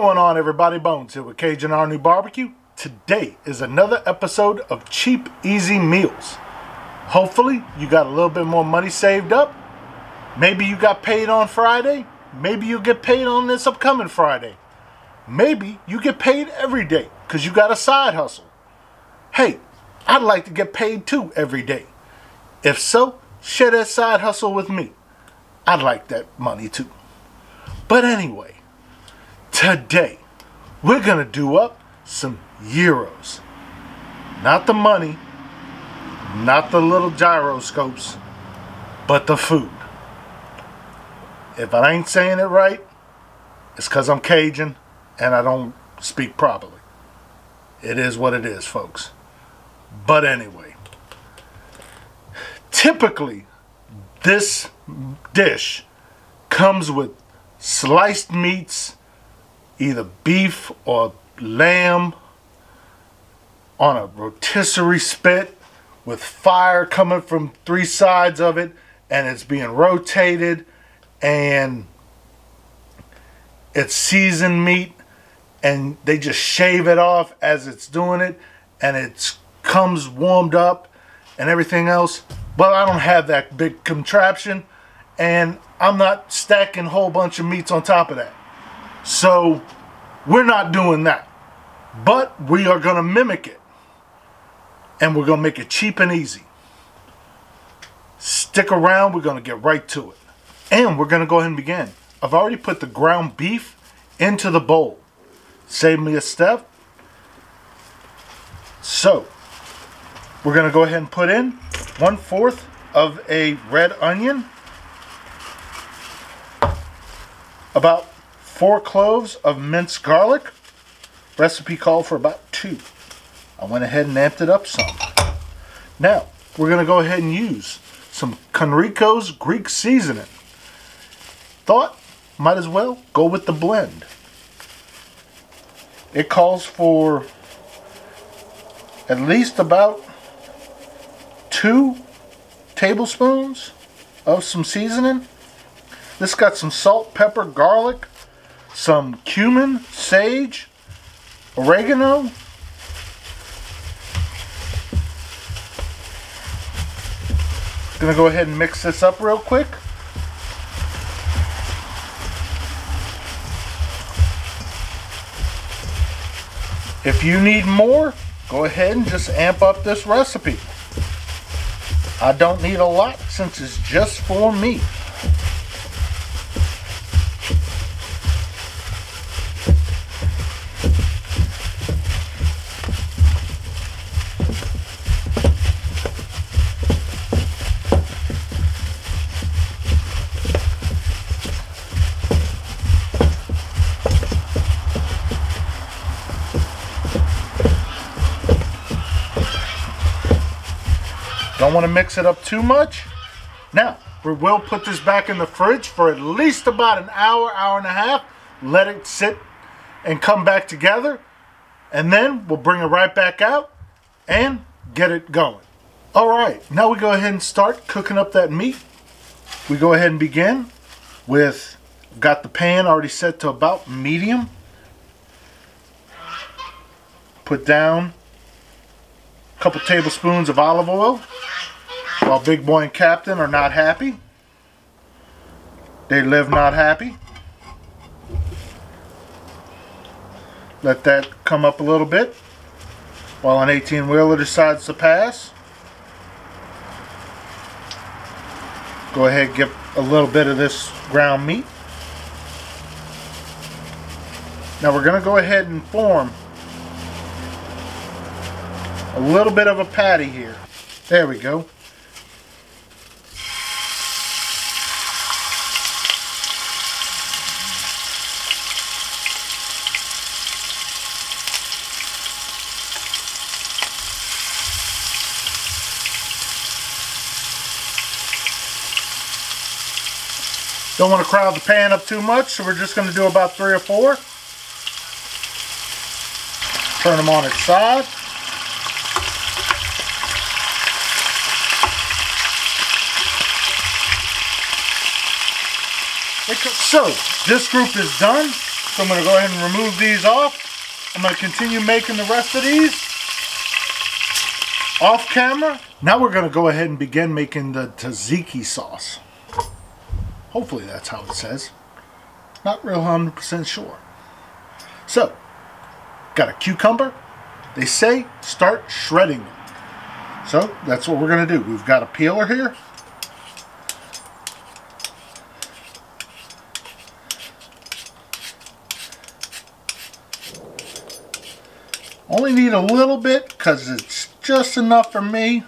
going on, everybody? Bones here with Cajun RNEWBBQ. Today is another episode of Cheap Easy Meals. Hopefully you got a little bit more money saved up. Maybe you got paid on Friday. Maybe you get paid on this upcoming Friday. Maybe you get paid every day because you got a side hustle. Hey, I'd like to get paid too every day. If so, share that side hustle with me. I'd like that money too. But anyway, today we're gonna do up some gyros. Not the money, not the little gyroscopes, but the food. If I ain't saying it right, it's because I'm Cajun and I don't speak properly. It is what it is, folks. But anyway, typically this dish comes with sliced meats, either beef or lamb, on a rotisserie spit with fire coming from three sides of it, and it's being rotated, and it's seasoned meat, and they just shave it off as it's doing it, and it comes warmed up and everything else. Well, I don't have that big contraption, and I'm not stacking a whole bunch of meats on top of that. So we're not doing that. But we are going to mimic it. And we're going to make it cheap and easy. Stick around. We're going to get right to it. And we're going to go ahead and begin. I've already put the ground beef into the bowl. Save me a step. So we're going to go ahead and put in 1/4 of a red onion. About 4 cloves of minced garlic. Recipe called for about 2. I went ahead and amped it up some. Now, we're going to go ahead and use some Conrico's Greek seasoning. Thought, might as well go with the blend. It calls for at least about 2 tablespoons of some seasoning. This got some salt, pepper, garlic, some cumin, sage, oregano. Gonna go ahead and mix this up real quick. If you need more, go ahead and just amp up this recipe. I don't need a lot since it's just for me. Don't want to mix it up too much. Now, we will put this back in the fridge for at least about an hour, hour and a half. Let it sit and come back together. And then we'll bring it right back out and get it going. Alright, now we go ahead and start cooking up that meat. We go ahead and begin with, got the pan already set to about medium. Put down a couple tablespoons of olive oil. While Big Boy and Captain are not happy, they live not happy. Let that come up a little bit while an 18-wheeler decides to pass. Go ahead and get a little bit of this ground meat. Now we're going to go ahead and form a little bit of a patty here. There we go. Don't want to crowd the pan up too much, so we're just going to do about 3 or 4. Turn them on its side. So, this group is done. So I'm going to go ahead and remove these off. I'm going to continue making the rest of these off camera. Now we're going to go ahead and begin making the tzatziki sauce. Hopefully that's how it says. Not real 100% sure. So, got a cucumber. They say start shredding it. So that's what we're going to do. We've got a peeler here. Only need a little bit because it's just enough for me.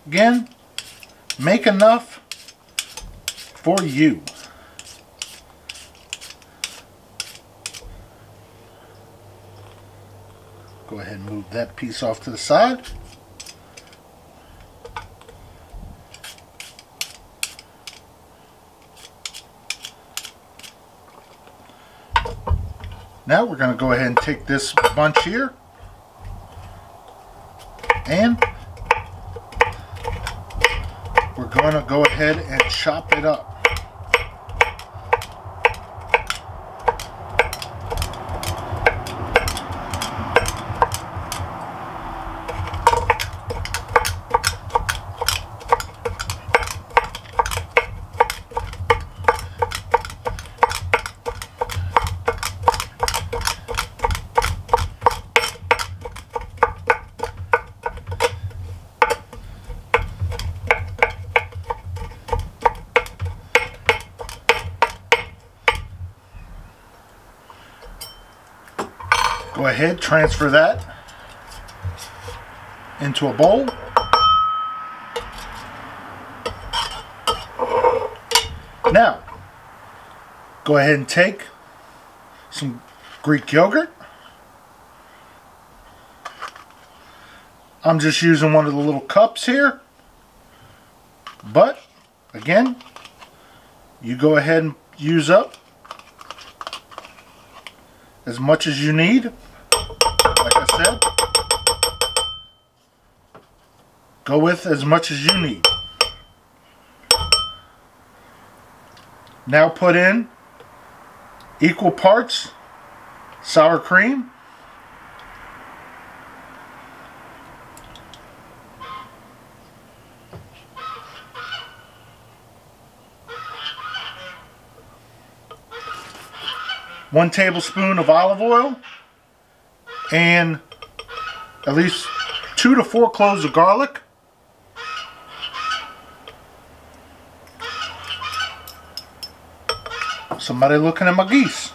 Again, make enough for you. Go ahead and move that piece off to the side. Now we're going to go ahead and take this bunch here and we're going to go ahead and chop it up. Go ahead, transfer that into a bowl. Now, go ahead and take some Greek yogurt. I'm just using one of the little cups here. But, again, you go ahead and use up as much as you need. Like I said, go with as much as you need. Now put in equal parts sour cream, one tablespoon of olive oil, and at least 2 to 4 cloves of garlic. Somebody looking at my geese.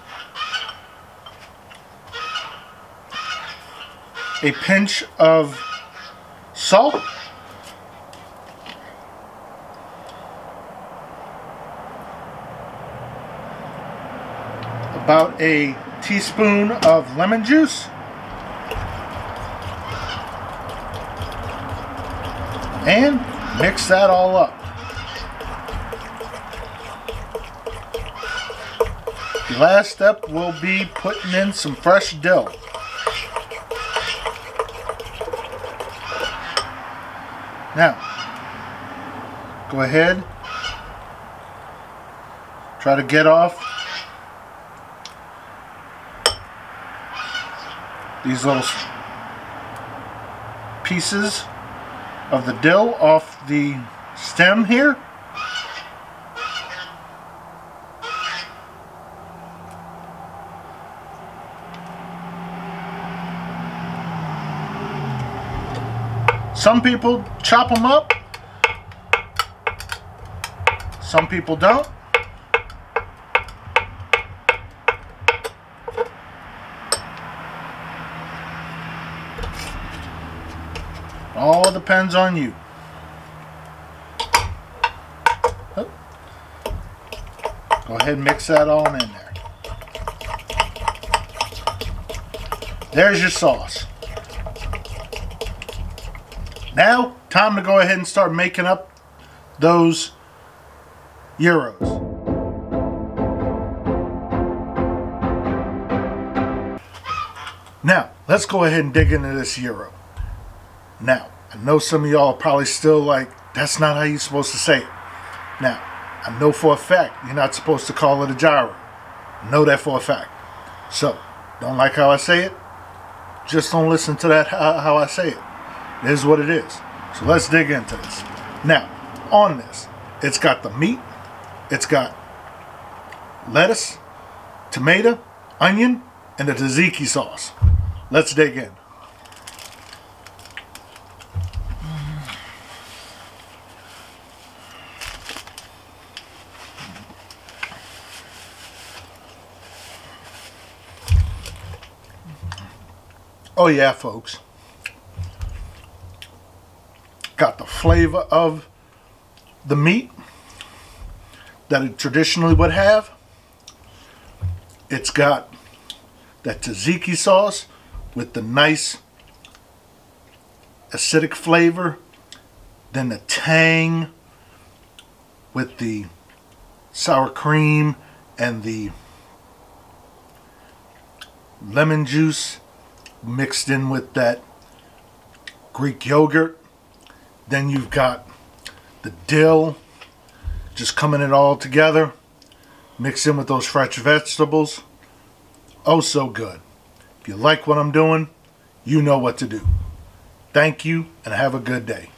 A pinch of salt. About a teaspoon of lemon juice. And mix that all up. The last step will be putting in some fresh dill. Now, go ahead, try to get off these little pieces of the dill off the stem here. Some people chop them up, some people don't. All depends on you. Oh. Go ahead and mix that all in there. There's your sauce. Now, time to go ahead and start making up those gyros. Now, let's go ahead and dig into this gyro. Now, I know some of y'all are probably still like, that's not how you're supposed to say it. Now, I know for a fact you're not supposed to call it a gyro. I know that for a fact. So, don't like how I say it? Just don't listen to that how I say it. It is what it is. So let's dig into this. Now, on this, it's got the meat, it's got lettuce, tomato, onion, and the tzatziki sauce. Let's dig in. Oh yeah, folks. Got the flavor of the meat that it traditionally would have. It's got that tzatziki sauce with the nice acidic flavor. Then the tang with the sour cream and the lemon juice mixed in with that Greek yogurt. Then you've got the dill just coming it all together, mixed in with those fresh vegetables. Oh, so good. If you like what I'm doing, you know what to do. Thank you and have a good day.